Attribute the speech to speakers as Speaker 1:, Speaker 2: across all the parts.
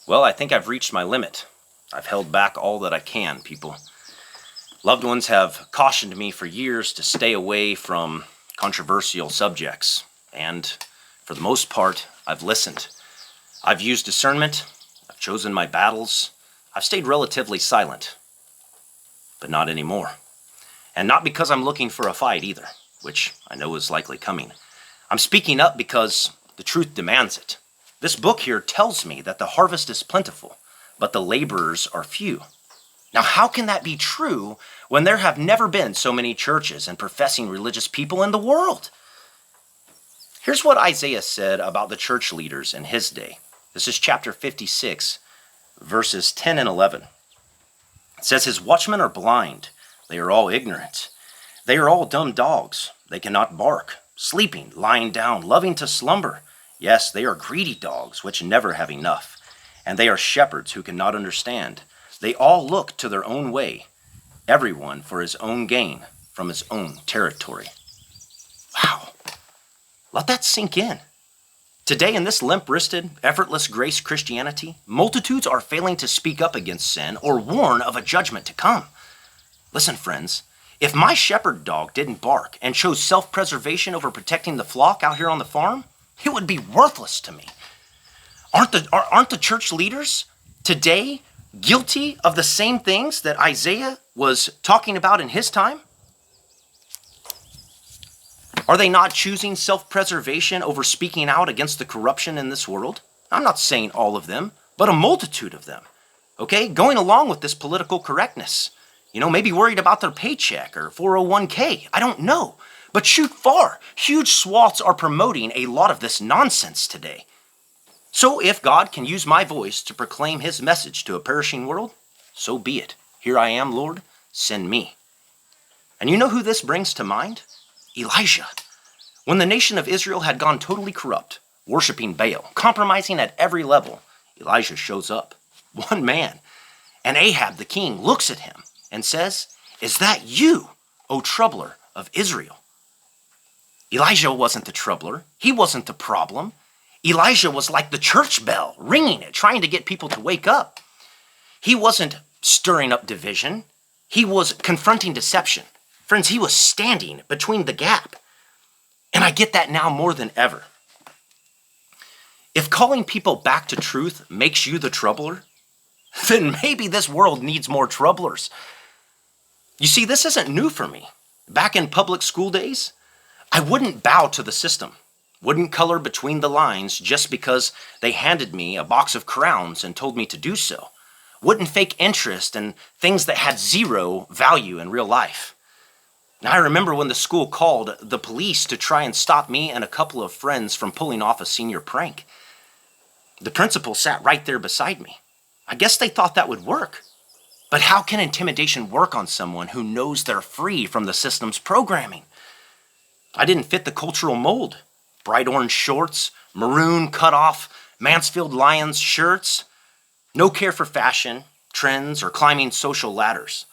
Speaker 1: Well, I think I've reached my limit. I've held back all that I can, people. Loved ones have cautioned me for years to stay away from controversial subjects, and for the most part, I've listened. I've used discernment, I've chosen my battles, I've stayed relatively silent, but not anymore. And not because I'm looking for a fight either, which I know is likely coming. I'm speaking up because the truth demands it. This book here tells me that the harvest is plentiful, but the laborers are few. Now, how can that be true when there have never been so many churches and professing religious people in the world? Here's what Isaiah said about the church leaders in his day. This is chapter 56, verses 10 and 11. It says, "His watchmen are blind. They are all ignorant. They are all dumb dogs. They cannot bark. Sleeping, lying down, loving to slumber. Yes, they are greedy dogs, which never have enough. And they are shepherds who cannot understand. They all look to their own way, everyone for his own gain from his own territory." Wow. Let that sink in. Today, in this limp-wristed, effortless grace Christianity, multitudes are failing to speak up against sin or warn of a judgment to come. Listen, friends, if my shepherd dog didn't bark and chose self-preservation over protecting the flock out here on the farm, it would be worthless to me. Aren't the church leaders today guilty of the same things that Isaiah was talking about in his time? Are they not choosing self-preservation over speaking out against the corruption in this world? I'm not saying all of them, but a multitude of them. Okay, going along with this political correctness. Maybe worried about their paycheck or 401k. I don't know. But shoot far. Huge swaths are promoting a lot of this nonsense today. So if God can use my voice to proclaim his message to a perishing world, so be it. Here I am, Lord, send me. And you know who this brings to mind? Elijah. When the nation of Israel had gone totally corrupt, worshiping Baal, compromising at every level, Elijah shows up. One man. And Ahab the king looks at him and says, "Is that you, O troubler of Israel?" Elijah wasn't the troubler. He wasn't the problem. Elijah was like the church bell, ringing it, trying to get people to wake up. He wasn't stirring up division. He was confronting deception. Friends, he was standing between the gap. And I get that now more than ever. If calling people back to truth makes you the troubler, then maybe this world needs more troublers. You see, this isn't new for me. Back in public school days, I wouldn't bow to the system, wouldn't color between the lines just because they handed me a box of crowns and told me to do so, wouldn't fake interest in things that had zero value in real life. Now, I remember when the school called the police to try and stop me and a couple of friends from pulling off a senior prank. The principal sat right there beside me. I guess they thought that would work. But how can intimidation work on someone who knows they're free from the system's programming? I didn't fit the cultural mold. Bright orange shorts, maroon cut-off Mansfield Lions shirts. No care for fashion, trends, or climbing social ladders.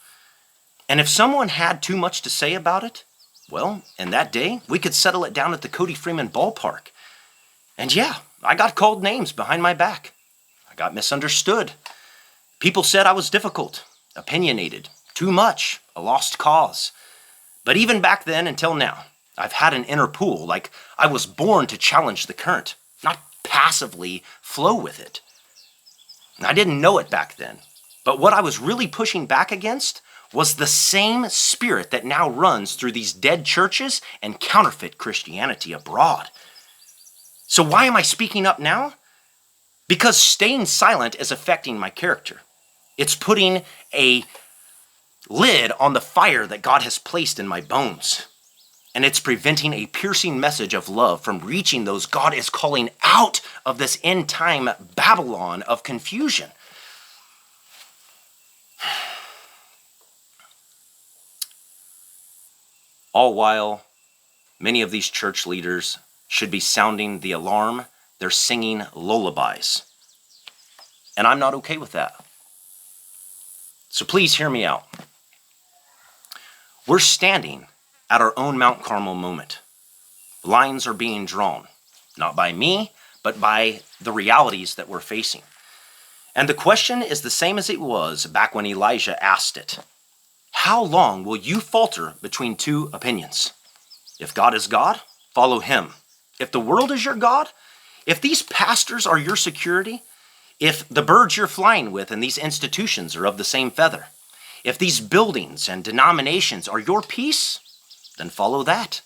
Speaker 1: And if someone had too much to say about it, well, in that day, we could settle it down at the Cody Freeman ballpark. And yeah, I got called names behind my back. I got misunderstood. People said I was difficult, opinionated, too much, a lost cause. But even back then until now, I've had an inner pool, like I was born to challenge the current, not passively flow with it. And I didn't know it back then, but what I was really pushing back against was the same spirit that now runs through these dead churches and counterfeit Christianity abroad. So why am I speaking up now? Because staying silent is affecting my character. It's putting a lid on the fire that God has placed in my bones. And it's preventing a piercing message of love from reaching those God is calling out of this end time Babylon of confusion. All while many of these church leaders should be sounding the alarm, they're singing lullabies. And I'm not okay with that. So please hear me out. We're standing at our own Mount Carmel moment. Lines are being drawn, not by me, but by the realities that we're facing. And the question is the same as it was back when Elijah asked it. How long will you falter between two opinions? If God is God, follow him. If the world is your God, if these pastors are your security, if the birds you're flying with and these institutions are of the same feather, if these buildings and denominations are your peace, then follow that.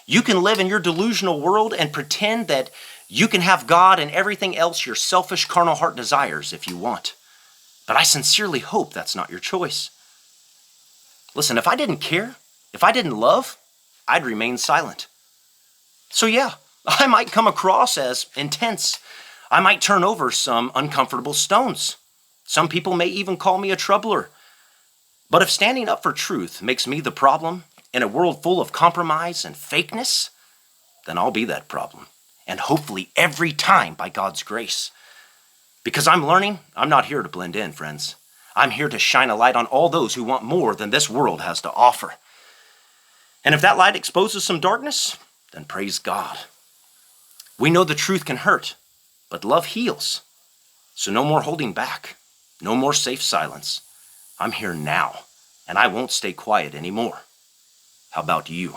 Speaker 1: You can live in your delusional world and pretend that you can have God and everything else your selfish carnal heart desires if you want. But I sincerely hope that's not your choice. Listen, if I didn't care, if I didn't love, I'd remain silent. So yeah, I might come across as intense. I might turn over some uncomfortable stones. Some people may even call me a troubler. But if standing up for truth makes me the problem in a world full of compromise and fakeness, then I'll be that problem. And hopefully every time by God's grace. Because I'm learning, I'm not here to blend in, friends. I'm here to shine a light on all those who want more than this world has to offer. And if that light exposes some darkness, then praise God. We know the truth can hurt, but love heals. So no more holding back. No more safe silence. I'm here now, and I won't stay quiet anymore. How about you?